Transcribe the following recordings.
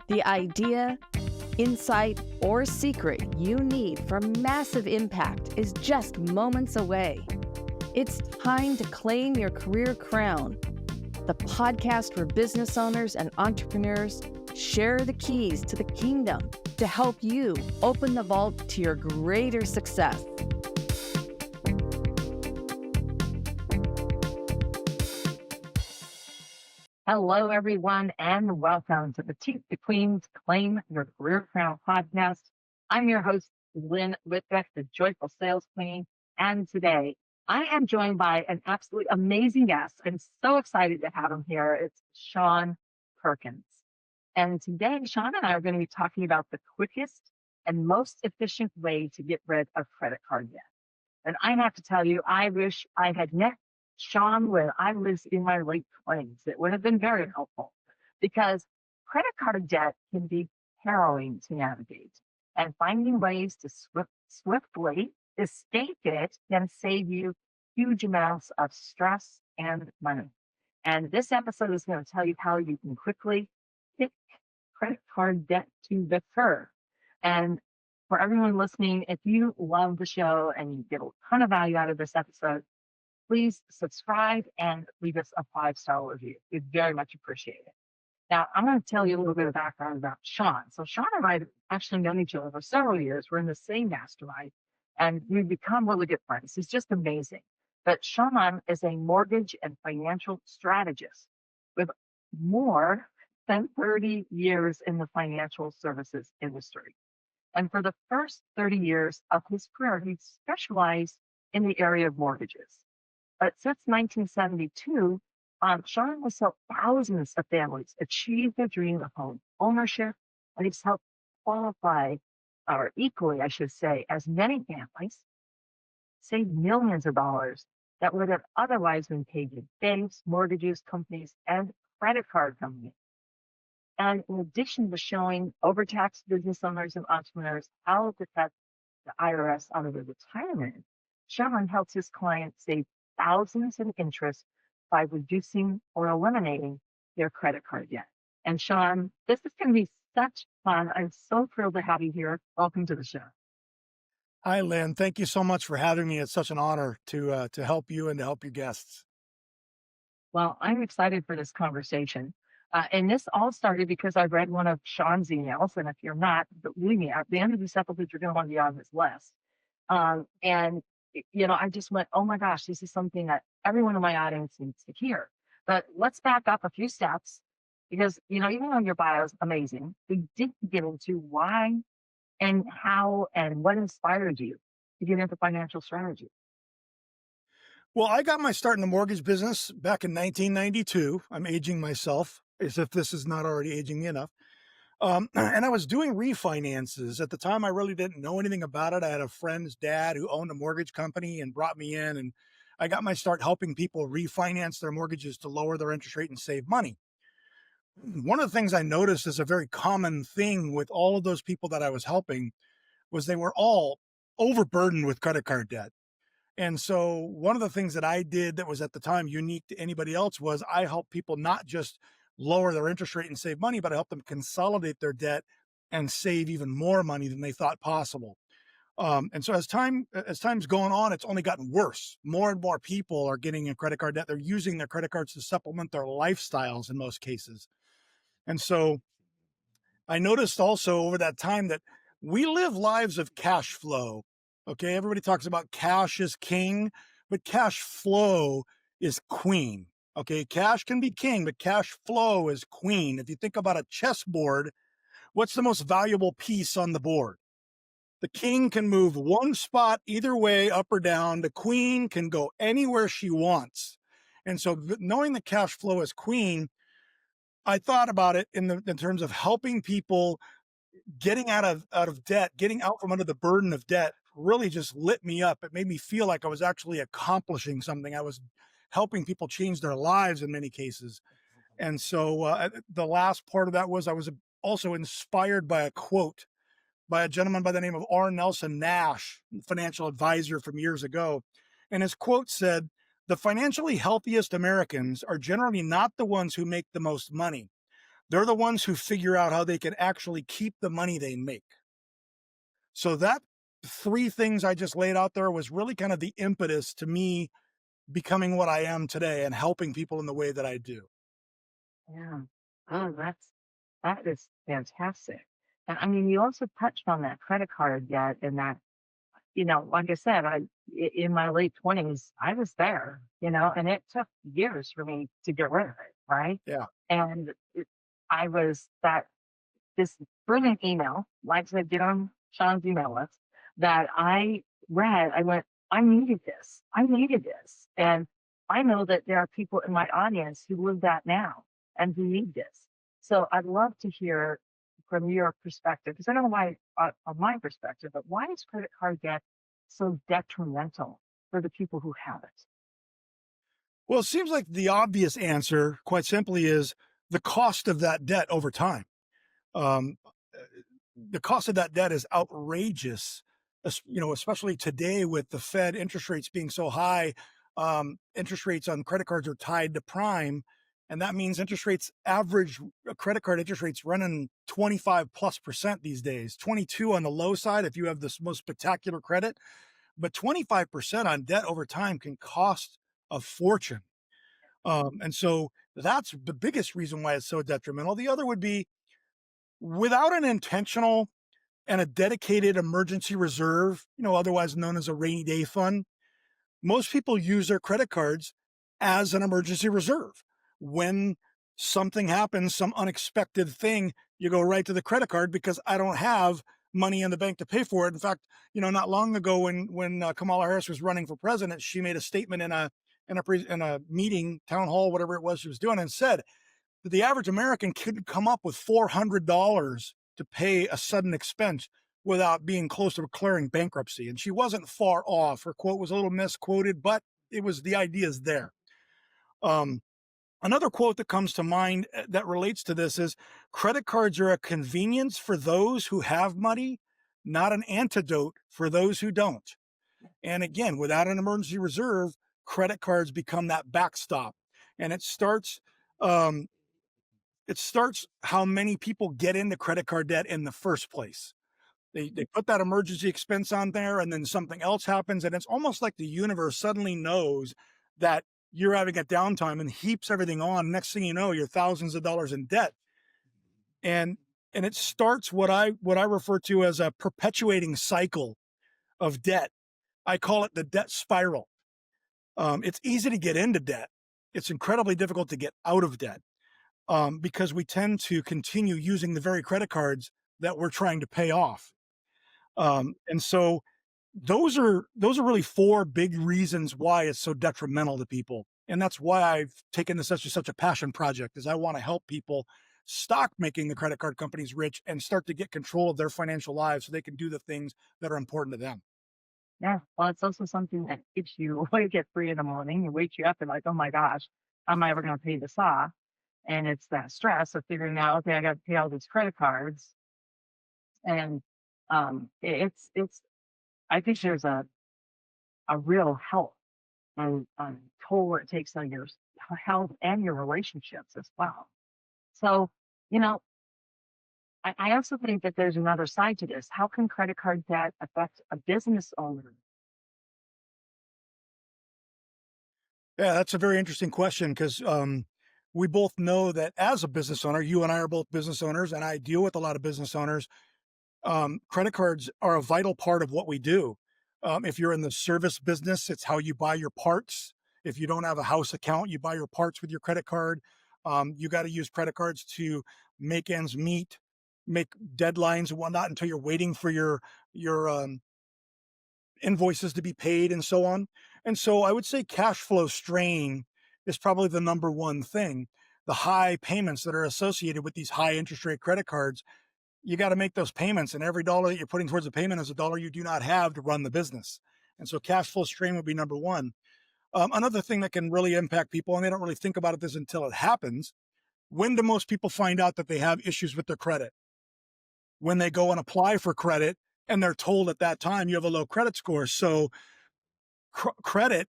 The idea, insight, or secret you need for massive impact is just moments away. It's time to claim your career crown. The podcast where business owners and entrepreneurs share the keys to the kingdom to help you open the vault to your greater success. Hello, everyone, and welcome to the Teach the Queens Claim Your Career Crown podcast. I'm your host, Lynn Whitbeck, the Joyful Sales Queen, and today I am joined by an absolutely amazing guest. I'm so excited to have him here. It's Shawn Perkins. And today, Shawn and I are going to be talking about the quickest and most efficient way to get rid of credit card debt. And I have to tell you, I wish I had met Shawn when I was in my late 20s. It would have been very helpful because credit card debt can be harrowing to navigate, and finding ways to swiftly escape it can save you huge amounts of stress and money. And this episode is going to tell you how you can quickly kick credit card debt to the curb. And for everyone listening, if you love the show and you get a ton of value out of this episode, please subscribe and leave us a 5-star review. We'd very much appreciate it. Now, I'm going to tell you a little bit of background about Shawn. So Shawn and I have actually known each other for several years. We're in the same mastermind, and we've become really good friends. He's just amazing. But Shawn is a mortgage and financial strategist with more than 30 years in the financial services industry. And for the first 30 years of his career, he specialized in the area of mortgages. But since 1972, Shawn has helped thousands of families achieve their dream of home ownership, and he's helped qualify, or equally, I should say, as many families save millions of dollars that would have otherwise been paid to banks, mortgages companies, and credit card companies. And in addition to showing overtaxed business owners and entrepreneurs how to cut the IRS out of their retirement, Shawn helps his clients save thousands in interest by reducing or eliminating their credit card debt. And Shawn, this is going to be such fun. I'm so thrilled to have you here. Welcome to the show. Hi, Lynn. Thank you so much for having me. It's such an honor to help you and to help your guests. Well, I'm excited for this conversation. And this all started because I read one of Shawn's emails. And if you're not, believe me, at the end of this episode, you're going to want to be on this list. And I just went, oh my gosh, this is something that everyone in my audience needs to hear. But let's back up a few steps because, even though your bio is amazing, we didn't get into why and how and what inspired you to get into financial strategy. Well, I got my start in the mortgage business back in 1992. I'm aging myself as if this is not already aging me enough. And I was doing refinances. At the time, I really didn't know anything about it. I had a friend's dad who owned a mortgage company and brought me in, and I got my start helping people refinance their mortgages to lower their interest rate and save money. One of the things I noticed is a very common thing with all of those people that I was helping was they were all overburdened with credit card debt. And so one of the things that I did that was at the time unique to anybody else was I helped people not just lower their interest rate and save money, but I helped them consolidate their debt and save even more money than they thought possible. And so as time's going on, it's only gotten worse. More and more people are getting in credit card debt. They're using their credit cards to supplement their lifestyles in most cases. And so I noticed also over that time that we live lives of cash flow. Okay. Everybody talks about cash is king, but cash flow is queen. Okay. Cash can be king, but cash flow is queen. If you think about a chessboard, what's the most valuable piece on the board? The king can move one spot either way, up or down. The queen can go anywhere she wants. And so knowing that cash flow is queen, I thought about it in terms of helping people getting out of debt, getting out from under the burden of debt really just lit me up. It made me feel like I was actually accomplishing something. I was helping people change their lives in many cases. And so the last part of that was I was also inspired by a quote by a gentleman by the name of R. Nelson Nash, financial advisor from years ago. And his quote said, "The financially healthiest Americans are generally not the ones who make the most money. They're the ones who figure out how they can actually keep the money they make. So that three things I just laid out there was really kind of the impetus to me becoming what I am today and helping people in the way that I do. Yeah. Oh, that is fantastic. And I mean, you also touched on that credit card debt and that, like I said, in my late 20s, I was there, and it took years for me to get rid of it, right? Yeah. And I was that this brilliant email, like I get on Sean's email list, that I read. I went, I needed this. I needed this. And I know that there are people in my audience who live that now and who need this. So I'd love to hear from your perspective, because I don't know why, on my perspective, but why is credit card debt so detrimental for the people who have it? Well, it seems like the obvious answer, quite simply, is the cost of that debt over time. Um, the cost of that debt is outrageous, especially today with the Fed interest rates being so high. Interest rates on credit cards are tied to prime. And that means average credit card interest rates running 25+% these days, 22 on the low side if you have this most spectacular credit, but 25% on debt over time can cost a fortune. And so that's the biggest reason why it's so detrimental. The other would be without an intentional and a dedicated emergency reserve, otherwise known as a rainy day fund, most people use their credit cards as an emergency reserve. When something happens, some unexpected thing, you go right to the credit card because I don't have money in the bank to pay for it. In fact, not long ago when Kamala Harris was running for president, she made a statement in a meeting, town hall, whatever it was she was doing, and said that the average American could come up with $400 to pay a sudden expense without being close to declaring bankruptcy. And she wasn't far off. Her quote was a little misquoted, but the ideas there. Another quote that comes to mind that relates to this is credit cards are a convenience for those who have money, not an antidote for those who don't. And again, without an emergency reserve, credit cards become that backstop. And um, it starts how many people get into credit card debt in the first place. They put that emergency expense on there and then something else happens. And it's almost like the universe suddenly knows that you're having a downtime and heaps everything on. Next thing you know, you're thousands of dollars in debt. And it starts what I refer to as a perpetuating cycle of debt. I call it the debt spiral. It's easy to get into debt. It's incredibly difficult to get out of debt because we tend to continue using the very credit cards that we're trying to pay off. And so those are really four big reasons why it's so detrimental to people. And that's why I've taken this as such a passion project, is I want to help people stop making the credit card companies rich and start to get control of their financial lives so they can do the things that are important to them. Yeah. Well, it's also something that keeps you awake at 3 in the morning. It wakes you up and like, oh my gosh, how am I ever going to pay this off? And it's that stress of figuring out, okay, I got to pay all these credit cards. And it's I think there's a real health and toll it takes on your health and your relationships as well. So, you know, I also think that there's another side to this. How can credit card debt affect a business owner? Yeah, that's a very interesting question because we both know that as a business owner, you and I are both business owners, and I deal with a lot of business owners. Credit cards are a vital part of what we do. If you're in the service business, it's how you buy your parts. If you don't have a house account, you buy your parts with your credit card. You got to use credit cards to make ends meet, make deadlines and whatnot until you're waiting for your invoices to be paid and so on. And so I would say cash flow strain is probably the number one thing. The high payments that are associated with these high interest rate credit cards, you got to make those payments, and every dollar that you're putting towards a payment is a dollar you do not have to run the business. And so cash flow strain would be number one. Another thing that can really impact people, and they don't really think about this until it happens. When do most people find out that they have issues with their credit? When they go and apply for credit and they're told at that time you have a low credit score. So credit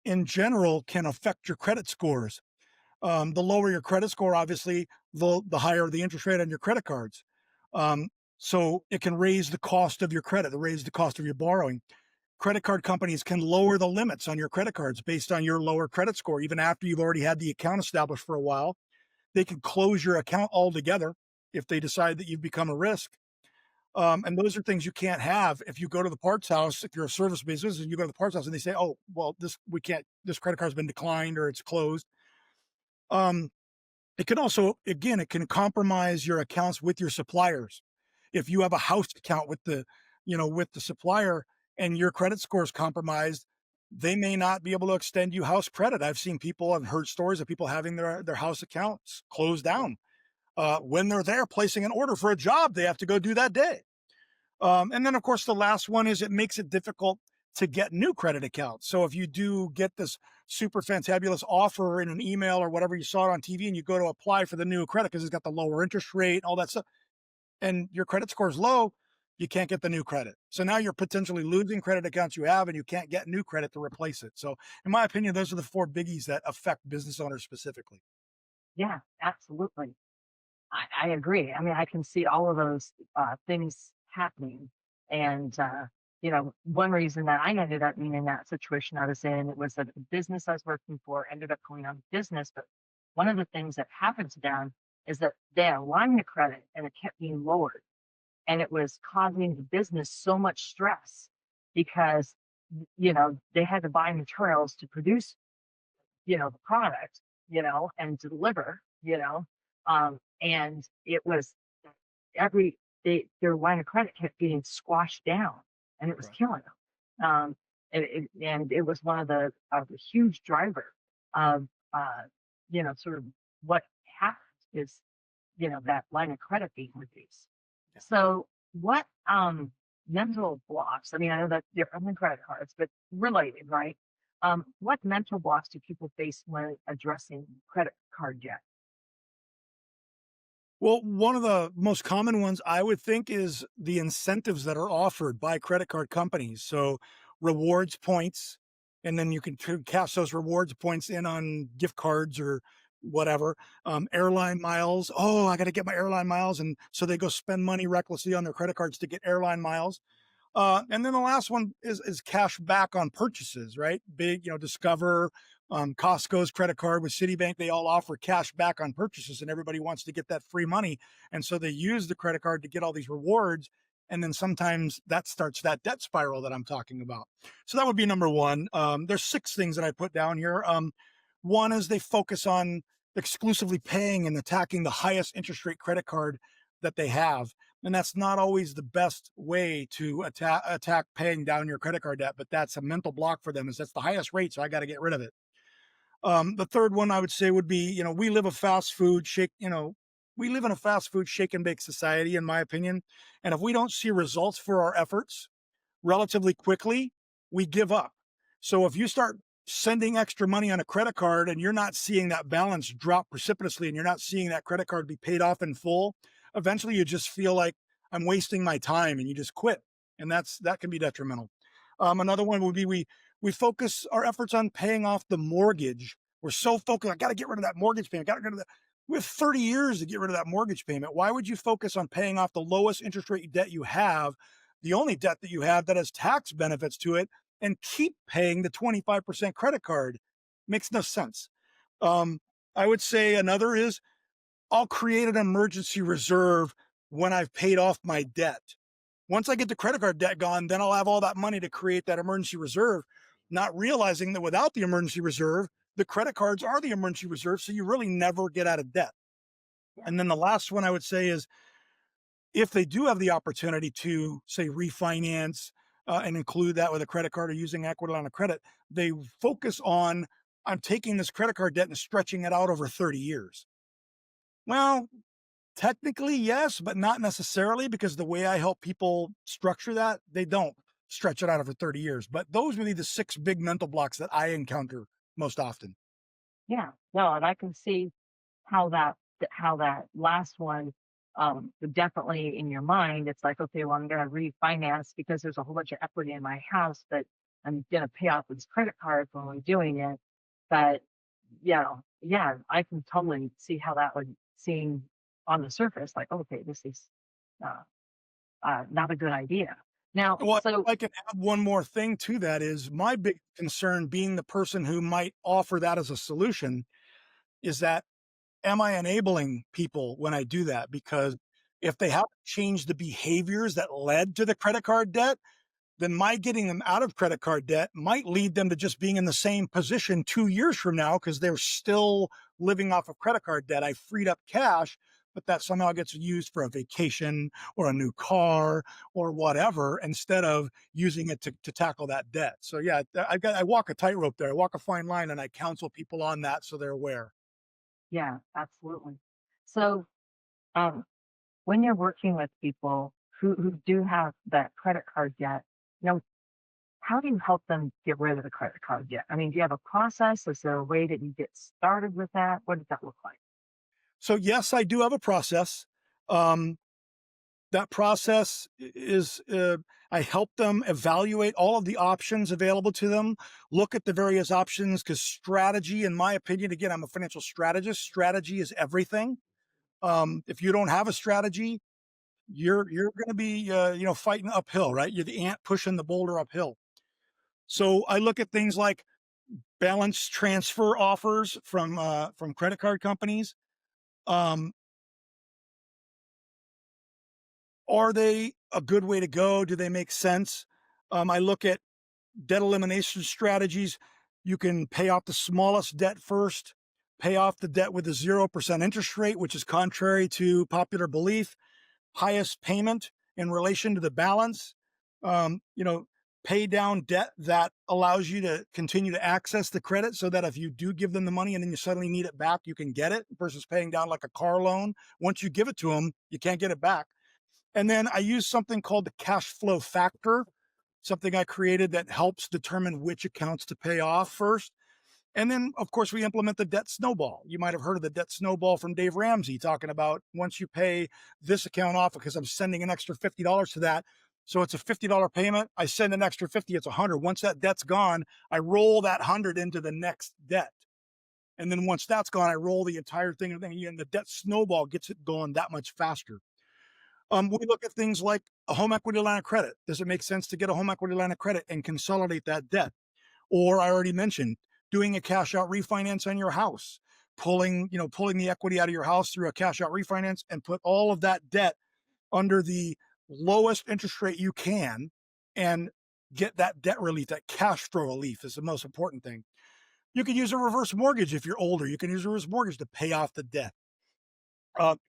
in general can affect your credit scores. The lower your credit score, obviously, the higher the interest rate on your credit cards. Um, so it can raise the cost of your credit, raise the cost of your borrowing. Credit card companies can lower the limits on your credit cards based on your lower credit score. Even after you've already had the account established for a while, they can close your account altogether if they decide that you've become a risk. And those are things you can't have if you go to the parts house. If you're a service business and you go to the parts house and they say, "Oh, well, this credit card's been declined or it's closed." Um, it can also, again, it can compromise your accounts with your suppliers. If you have a house account with with the supplier and your credit score is compromised, they may not be able to extend you house credit. I've heard stories of people having their house accounts closed down when they're there placing an order for a job they have to go do that day. And then, of course, the last one is it makes it difficult to get new credit accounts. So if you do get this super fantabulous offer in an email or whatever, you saw it on TV and you go to apply for the new credit because it's got the lower interest rate, all that stuff, and your credit score is low, you can't get the new credit. So now you're potentially losing credit accounts you have and you can't get new credit to replace it. So, in my opinion, those are the four biggies that affect business owners specifically. Yeah, absolutely. I agree. I mean, I can see all of those things happening. And, one reason that I ended up being in that situation I was in, it was that the business I was working for ended up going out of business. But one of the things that happened to them is that they aligned the credit and it kept being lowered. And it was causing the business so much stress because, they had to buy materials to produce the product, and deliver, and it was their line of credit kept getting squashed down and it was Right. killing them. And it was one of the huge driver of, sort of what happened is, that line of credit being reduced. Yeah. So what, mental blocks, I mean, I know that's different than credit cards, but related, right? What mental blocks do people face when addressing credit card debt? Well, one of the most common ones I would think is the incentives that are offered by credit card companies. So, rewards points, and then you can cash those rewards points in on gift cards or whatever. Airline miles. Oh, I got to get my airline miles. And so they go spend money recklessly on their credit cards to get airline miles. And then the last one is cash back on purchases, right? Big, Discover, Costco's credit card with Citibank, they all offer cash back on purchases, and everybody wants to get that free money. And so they use the credit card to get all these rewards. And then sometimes that starts that debt spiral that I'm talking about. So that would be number one. There's six things that I put down here. One is they focus on exclusively paying and attacking the highest interest rate credit card that they have, and that's not always the best way to attack paying down your credit card debt, but that's a mental block for them. Is that's the highest rate, so I got to get rid of it. The third one I would say would be, we live in a fast food shake and bake society, in my opinion. And if we don't see results for our efforts relatively quickly, we give up. So if you start sending extra money on a credit card and you're not seeing that balance drop precipitously and you're not seeing that credit card be paid off in full, eventually you just feel like I'm wasting my time and you just quit. And that can be detrimental. Another one would be we focus our efforts on paying off the mortgage. We're so focused, I got to get rid of that mortgage payment. Got to get rid of that. We have 30 years to get rid of that mortgage payment. Why would you focus on paying off the lowest interest rate debt you have, the only debt that you have that has tax benefits to it, and keep paying the 25% credit card? Makes no sense. I would say another is I'll create an emergency reserve when I've paid off my debt. Once I get the credit card debt gone, then I'll have all that money to create that emergency reserve, not realizing that without the emergency reserve, the credit cards are the emergency reserve. So you really never get out of debt. And then the last one I would say is if they do have the opportunity to, say, refinance and include that with a credit card or using equity line of credit, they focus on, I'm taking this credit card debt and stretching it out over 30 years. Well, technically, yes, but not necessarily, because the way I help people structure that, they don't stretch it out over 30 years. But those would be the six big mental blocks that I encounter most often. Yeah, no, and I can see how that last one, would definitely in your mind, it's like, okay, well, I'm going to refinance because there's a whole bunch of equity in my house, but I'm going to pay off this credit card when I'm doing it. But, yeah, I can totally see how that would seem on the surface like, okay, this is uh, not a good idea. Now, Well, so I can add one more thing to that is my big concern being the person who might offer that as a solution is that am I enabling people when I do that? Because if they haven't changed the behaviors that led to the credit card debt, then my getting them out of credit card debt might lead them to just being in the same position 2 years from now because they're still living off of credit card debt. I freed up cash, but that somehow gets used for a vacation or a new car or whatever instead of using it to tackle that debt. So yeah, I walk a tightrope there. I walk a fine line and I counsel people on that so they're aware. yeah, absolutely. So um, when you're working with people who do have that credit card debt, you know, how do you help them get rid of the credit card debt? I mean, do you have a process? Is there a way that you get started with that? What does that look like? So yes, I do have a process. Um, that process is I help them evaluate all of the options available to them, look at the various options because strategy, in my opinion, again, I'm a financial strategist. Strategy is everything. If you don't have a strategy, you're going to be fighting uphill, right? You're the ant pushing the boulder uphill. So I look at things like balance transfer offers from credit card companies. Um, are they a good way to go? Do they make sense? I look at debt elimination strategies. You can pay off the smallest debt first, pay off the debt with a 0% interest rate, which is contrary to popular belief, highest payment in relation to the balance. Um, you know, Pay down debt that allows you to continue to access the credit so that if you do give them the money and then you suddenly need it back, you can get it versus paying down like a car loan. Once you give it to them, you can't get it back. And then I use something called the cash flow factor, something I created that helps determine which accounts to pay off first. And then, of course, we implement the debt snowball. You might have heard of the debt snowball from Dave Ramsey talking about once you pay this account off, because I'm sending an extra $50 to that. So it's a $50 payment. I send an extra 50, it's 100. Once that debt's gone, I roll that 100 into the next debt. And then once that's gone, I roll the entire thing, and the debt snowball gets it going that much faster. We look at things like a home equity line of credit. Does it make sense to get a home equity line of credit and consolidate that debt? Or I already mentioned doing a cash out refinance on your house, pulling the equity out of your house through a cash out refinance and put all of that debt under the lowest interest rate you can and get that debt relief. That cash flow relief is the most important thing. You can use a reverse mortgage if you're older. You can use a reverse mortgage to pay off the debt.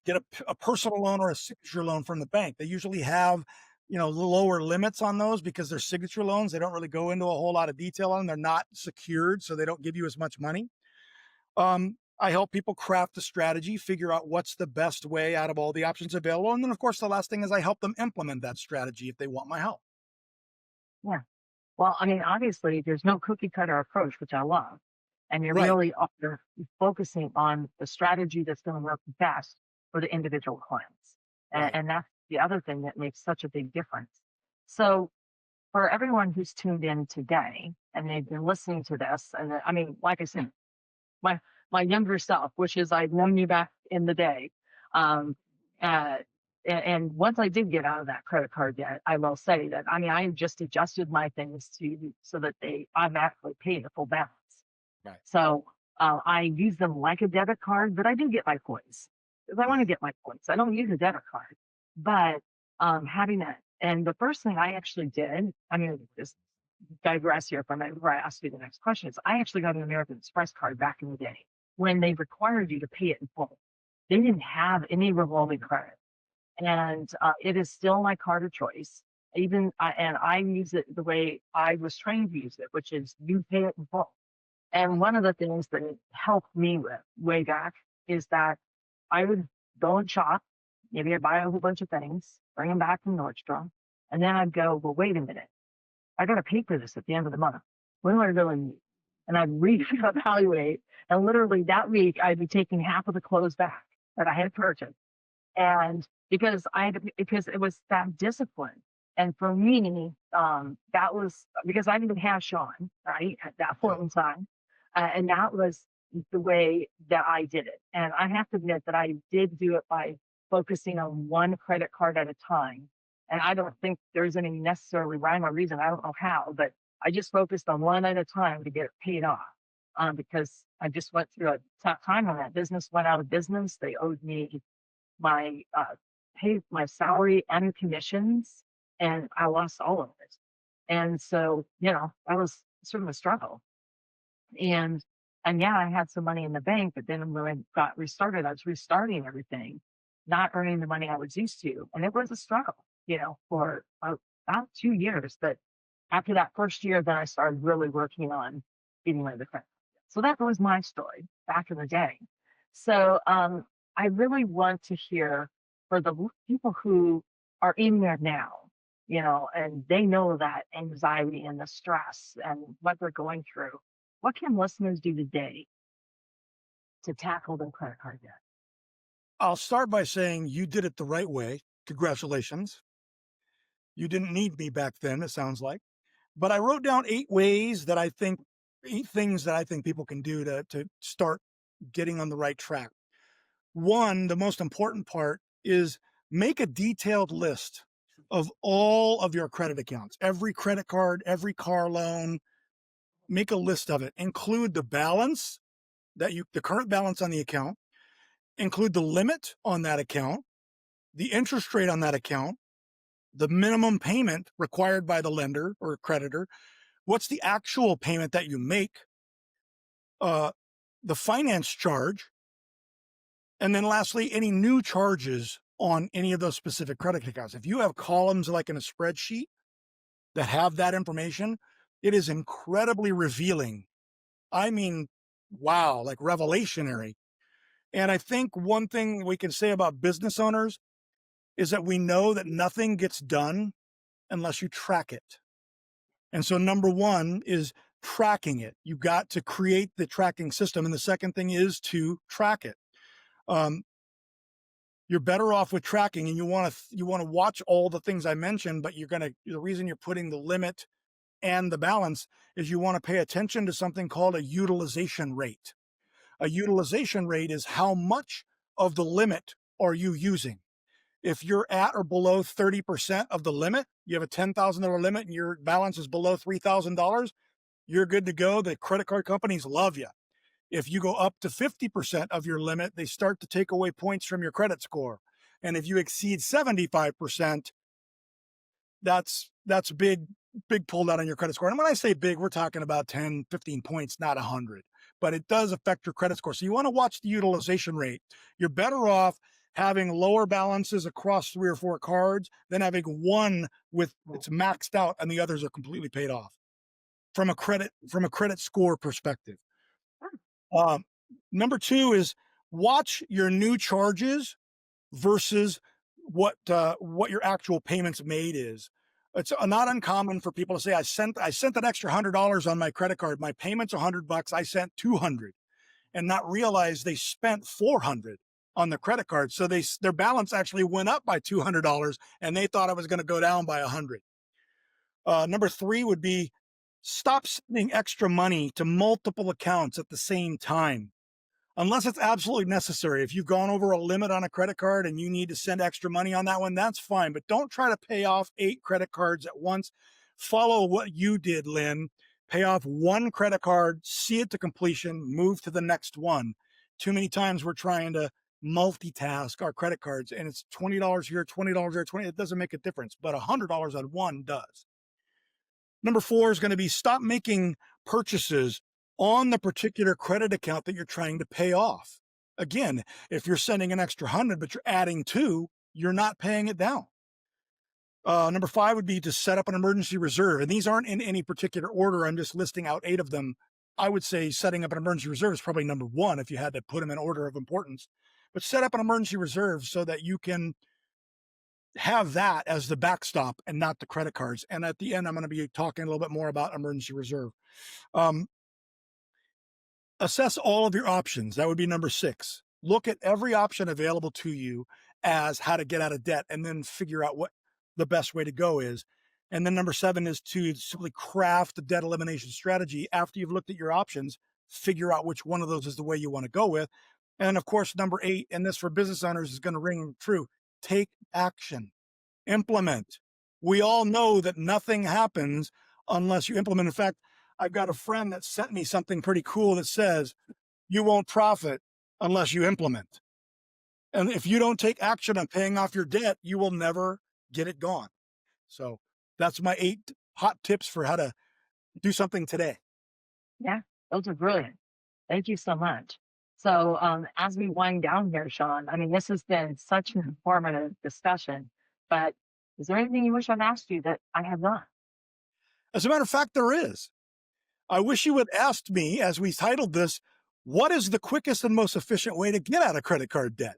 Get a personal loan or a signature loan from the bank. They usually have, lower limits on those because they're signature loans. They don't really go into a whole lot of detail on them. They're not secured, so they don't give you as much money. I help people craft a strategy, figure out what's the best way out of all the options available. And then, of course, the last thing is I help them implement that strategy if they want my help. Yeah. Well, I mean, obviously, there's no cookie cutter approach, which I love. And you're Right. really you're focusing on the strategy that's going to work best for the individual clients. And, Right. and that's the other thing that makes such a big difference. So, for everyone who's tuned in today and they've been listening to this, and I mean, like I said, my my younger self, which is I've known you back in the day. Um, uh, and once I did get out of that credit card debt, I will say that I mean I just adjusted my things to so that they automatically pay the full balance. Right. So I use them like a debit card, but I do get my points because I want to get my points. I don't use a debit card, but having that. And the first thing I actually did, I'm going to just digress here from it before I ask you the next question, is I actually got an American Express card back in the day when they required you to pay it in full. They didn't have any revolving credit. And it is still my card of choice. And I use it the way I was trained to use it, which is you pay it in full. And one of the things that it helped me with way back is that I would go and shop. Maybe I'd buy a whole bunch of things, bring them back from Nordstrom. And then I'd go, well, wait a minute. I got to pay for this at the end of the month. What do I really need? And I'd reevaluate. And literally that week, I'd be taking half of the clothes back that I had purchased. And because it was that discipline. And for me, that was because I didn't have Shawn, right, at that point in time. And that was the way that I did it. And I have to admit that I did do it by focusing on one credit card at a time. And I don't think there's any necessarily rhyme or reason. I don't know how, but I just focused on one at a time to get it paid off. Because I just went through a tough time when that business went out of business. They owed me my pay, my salary and commissions, and I lost all of it. And so, that was sort of a struggle. And yeah, I had some money in the bank, but then when I got restarted, I was restarting everything, not earning the money I was used to. And it was a struggle, for about 2 years. But after that first year, then I started really working on getting rid of the credit. So that was my story back in the day. So I really want to hear for the people who are in there now, and they know that anxiety and the stress and what they're going through. What can listeners do today to tackle their credit card debt? I'll start by saying you did it the right way. Congratulations. You didn't need me back then, it sounds like. But I wrote down 8 things that I think people can do to start getting on the right track. One, the most important part is make a detailed list of all of your credit accounts, every credit card, every car loan. Make a list of it. Include the balance the current balance on the account, include the limit on that account, the interest rate on that account, the minimum payment required by the lender or creditor, what's the actual payment that you make, the finance charge, and then lastly, any new charges on any of those specific credit accounts. If you have columns like in a spreadsheet that have that information, it is incredibly revealing. I mean, wow, like revelationary. And I think one thing we can say about business owners is that we know that nothing gets done unless you track it. And so number one is tracking it. You got to create the tracking system. And the second thing is to track it. You're better off with tracking, and you want to watch all the things I mentioned, but the reason you're putting the limit and the balance is you want to pay attention to something called a utilization rate. A utilization rate is how much of the limit are you using. If you're at or below 30% of the limit, you have a $10,000 limit and your balance is below $3,000, you're good to go. The credit card companies love you. If you go up to 50% of your limit, they start to take away points from your credit score. And if you exceed 75%, that's big pull down on your credit score. And when I say big, we're talking about 10, 15 points, not 100. But it does affect your credit score. So you want to watch the utilization rate. You're better off having lower balances across 3 or 4 cards than having one with it's maxed out and the others are completely paid off from a credit score perspective. Number 2 is watch your new charges versus what your actual payments made is. It's not uncommon for people to say, I sent that extra $100 on my credit card. My payment's $100. I sent $200, and not realize they spent $400 on the credit card. So their balance actually went up by $200, and they thought it was going to go down by $100. Number 3 would be stop sending extra money to multiple accounts at the same time. Unless it's absolutely necessary. If you've gone over a limit on a credit card and you need to send extra money on that one, that's fine. But don't try to pay off 8 credit cards at once. Follow what you did, Lynn. Pay off one credit card, see it to completion, move to the next one. Too many times we're trying to multitask our credit cards, and it's $20 here, $20 there, $20. It doesn't make a difference, but $100 on one does. Number 4 is going to be stop making purchases on the particular credit account that you're trying to pay off. Again, if you're sending an extra 100, but you're adding 2, you're not paying it down. Number 5 would be to set up an emergency reserve. And these aren't in any particular order. I'm just listing out 8 of them. I would say setting up an emergency reserve is probably number 1 if you had to put them in order of importance. But set up an emergency reserve so that you can have that as the backstop and not the credit cards. And at the end, I'm going to be talking a little bit more about emergency reserve. Assess all of your options. That would be number 6. Look at every option available to you as how to get out of debt, and then figure out what the best way to go is. And then number 7 is to simply craft the debt elimination strategy. After you've looked at your options, figure out which one of those is the way you want to go with. And of course, number 8, and this for business owners is going to ring true: take action, implement. We all know that nothing happens unless you implement. In fact, I've got a friend that sent me something pretty cool that says, you won't profit unless you implement. And if you don't take action on paying off your debt, you will never get it gone. So that's my 8 hot tips for how to do something today. Yeah, those are brilliant. Thank you so much. So, as we wind down here, Shawn, I mean, this has been such an informative discussion, but is there anything you wish I'd asked you that I have not? As a matter of fact, there is. I wish you had asked me, as we titled this, what is the quickest and most efficient way to get out of credit card debt?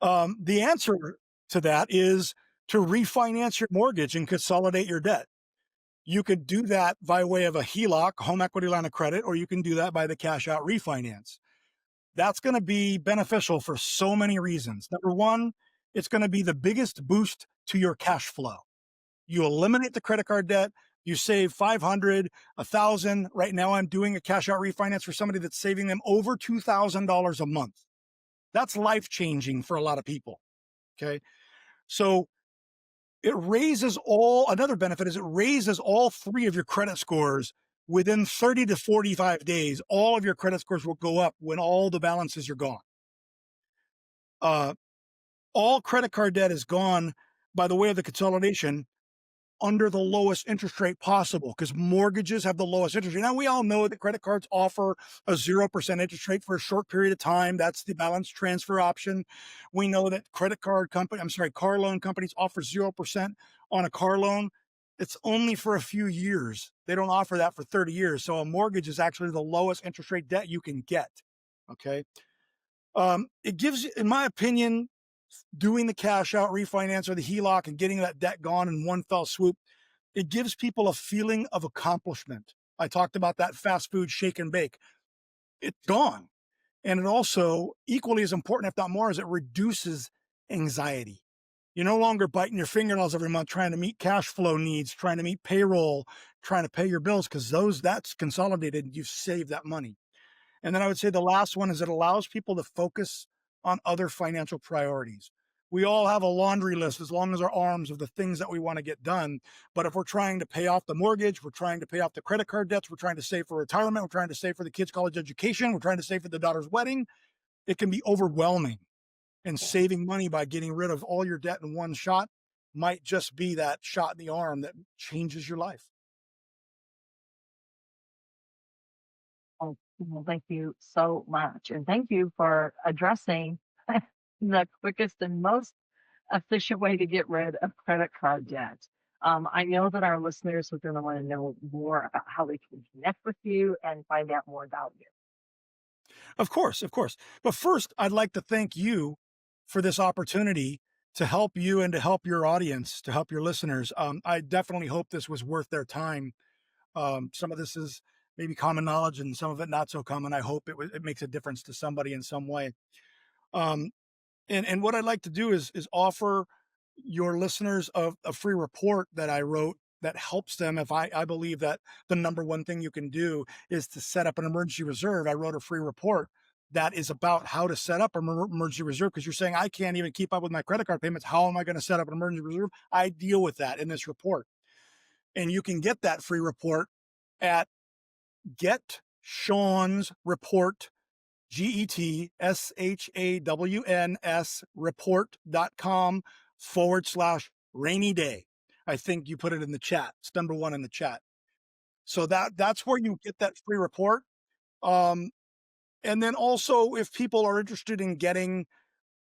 The answer to that is to refinance your mortgage and consolidate your debt. You could do that by way of a HELOC, home equity line of credit, or you can do that by the cash out refinance. That's going to be beneficial for so many reasons. Number one, it's going to be the biggest boost to your cash flow. You eliminate the credit card debt. You save 500, 1,000. Right now, I'm doing a cash out refinance for somebody that's saving them over $2,000 a month. That's life changing for a lot of people. Okay. So another benefit is it raises all 3 of your credit scores within 30 to 45 days. All of your credit scores will go up when all the balances are gone. All credit card debt is gone by the way of the consolidation under the lowest interest rate possible, because mortgages have the lowest interest rate. Now, we all know that credit cards offer a 0% interest rate for a short period of time. That's the balance transfer option. We know that car loan companies offer 0% on a car loan. It's only for a few years. They don't offer that for 30 years. So a mortgage is actually the lowest interest rate debt you can get. Okay. It gives, in my opinion, doing the cash out refinance or the HELOC and getting that debt gone in one fell swoop, it gives people a feeling of accomplishment. I talked about that fast food shake and bake. It's gone. And it also, equally as important, if not more, is it reduces anxiety. You're no longer biting your fingernails every month trying to meet cash flow needs, trying to meet payroll, trying to pay your bills, because that's consolidated and you've saved that money. And then I would say the last one is it allows people to focus on other financial priorities. We all have a laundry list as long as our arms of the things that we want to get done. But if we're trying to pay off the mortgage, we're trying to pay off the credit card debts, we're trying to save for retirement, we're trying to save for the kids' college education, we're trying to save for the daughter's wedding, it can be overwhelming. And saving money by getting rid of all your debt in one shot might just be that shot in the arm that changes your life. Oh, well, thank you so much. And thank you for addressing the quickest and most efficient way to get rid of credit card debt. I know that our listeners are going to want to know more about how they can connect with you and find out more about you. Of course, of course. But first, I'd like to thank you for this opportunity to help you and to help your audience, to help your listeners. I definitely hope this was worth their time. Some of this is maybe common knowledge and some of it not so common. I hope it makes a difference to somebody in some way. Um, and what I'd like to do is offer your listeners a free report that I wrote that helps them. If I believe that the number one thing you can do is to set up an emergency reserve. I wrote a free report that is about how to set up an emergency reserve, because you're saying, I can't even keep up with my credit card payments. How am I going to set up an emergency reserve? I deal with that in this report. And you can get that free report at Get Shawn's Report, GETSHAWNS report.com/rainy day. I think you put it in the chat. It's number 1 in the chat. So that's where you get that free report. And then also, if people are interested in getting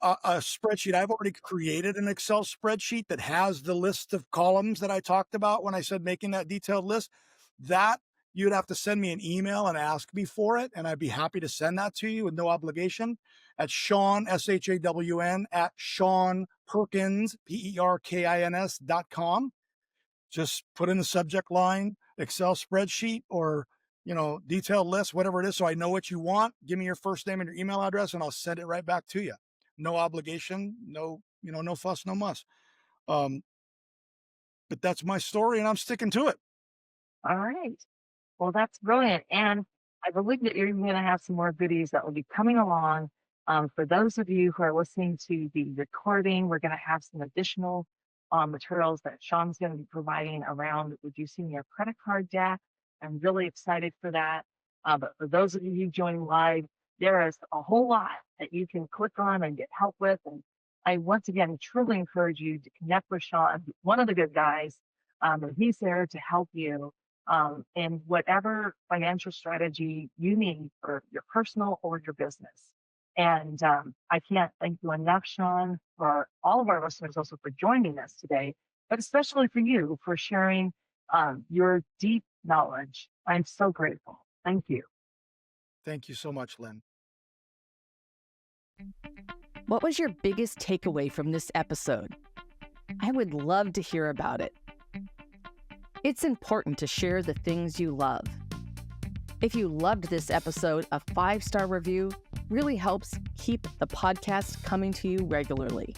a spreadsheet, I've already created an Excel spreadsheet that has the list of columns that I talked about when I said making that detailed list. That you'd have to send me an email and ask me for it, and I'd be happy to send that to you with no obligation at Shawn, SHAWN, at Shawn Perkins, PERKINS.com. Just put in the subject line, Excel spreadsheet, or, detailed list, whatever it is. So I know what you want. Give me your first name and your email address, and I'll send it right back to you. No obligation, no fuss, no muss. But that's my story, and I'm sticking to it. All right. Well, that's brilliant. And I believe that you're even going to have some more goodies that will be coming along. For those of you who are listening to the recording, we're going to have some additional materials that Shawn's going to be providing around reducing your credit card debt. I'm really excited for that. But for those of you who join live, there is a whole lot that you can click on and get help with. And I once again truly encourage you to connect with Shawn, one of the good guys, and he's there to help you in whatever financial strategy you need for your personal or your business. And I can't thank you enough, Shawn, for all of our listeners also for joining us today, but especially for you for sharing your deep knowledge. I'm so grateful. Thank you. Thank you so much, Lynn. What was your biggest takeaway from this episode? I would love to hear about it. It's important to share the things you love. If you loved this episode, a 5-star review really helps keep the podcast coming to you regularly.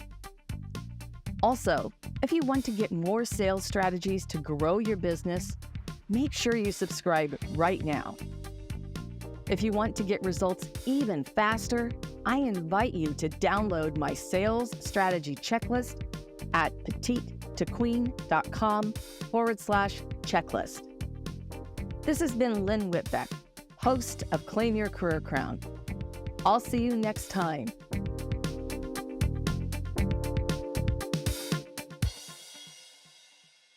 Also, if you want to get more sales strategies to grow your business, make sure you subscribe right now. If you want to get results even faster, I invite you to download my sales strategy checklist at petitetoqueen.com/checklist. This has been Lynn Whitbeck, host of Claim Your Career Crown. I'll see you next time